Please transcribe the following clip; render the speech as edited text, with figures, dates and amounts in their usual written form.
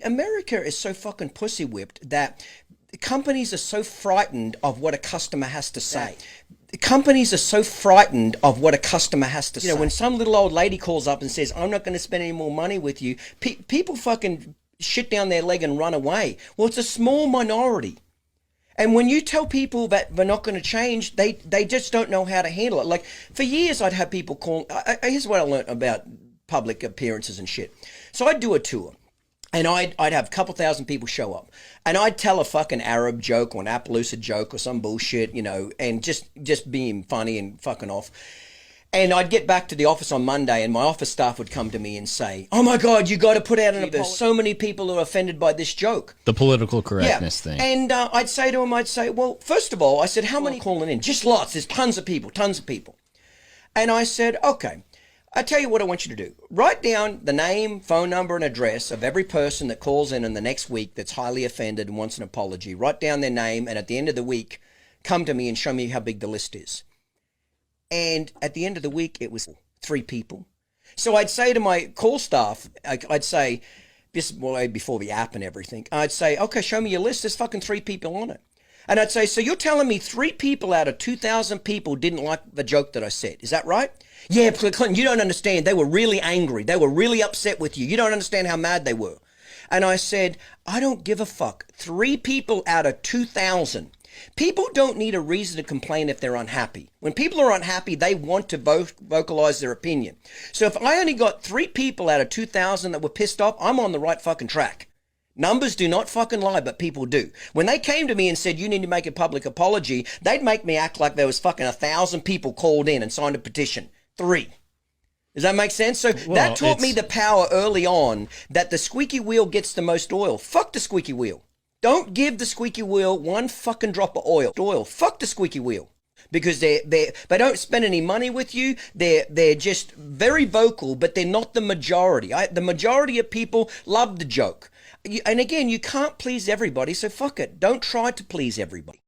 America is so fucking pussy whipped that companies are so frightened of what a customer has to say. Companies are so frightened of what a customer has to say. You know, when some little old lady calls up and says, I'm not going to spend any more money with you, people fucking shit down their leg and run away. Well, it's a small minority. And when you tell people that they're not going to change, they just don't know how to handle it. Like, for years, I'd have people call. Here's what I learned about public appearances and shit. So I'd do a tour. And I'd have a couple thousand people show up. And I'd tell a fucking Arab joke or an Appaloosa joke or some bullshit, you know, and just being funny and fucking off. And I'd get back to the office on Monday and my office staff would come to me and say, oh my God, you got to put out an apology. There's so many people who are offended by this joke. The political correctness thing. And I'd say to them, well, first of all, I said, how many are calling in? Just lots. There's tons of people. And I said, okay. I tell you what I want you to do. Write down the name, phone number, and address of every person that calls in the next week that's highly offended and wants an apology. Write down their name, and at the end of the week, come to me and show me how big the list is. And at the end of the week, it was 3 people. So I'd say to my call staff, I'd say, this way before the app and everything, I'd say, okay, show me your list. There's fucking 3 people on it. And I'd say, so you're telling me 3 people out of 2,000 people didn't like the joke that I said. Is that right? Yeah, Clinton, you don't understand. They were really angry. They were really upset with you. You don't understand how mad they were. And I said, I don't give a fuck. 3 people out of 2,000. People don't need a reason to complain if they're unhappy. When people are unhappy, they want to vocalize their opinion. So if I only got 3 people out of 2,000 that were pissed off, I'm on the right fucking track. Numbers do not fucking lie, but people do. When they came to me and said, you need to make a public apology, they'd make me act like there was fucking 1,000 people called in and signed a petition. 3. Does that make sense? So that taught me the power early on that the squeaky wheel gets the most oil. Fuck the squeaky wheel. Don't give the squeaky wheel one fucking drop of oil. Fuck the squeaky wheel. Because they don't spend any money with you. They're just very vocal, but they're not the majority. The majority of people love the joke. And again, you can't please everybody, so fuck it. Don't try to please everybody.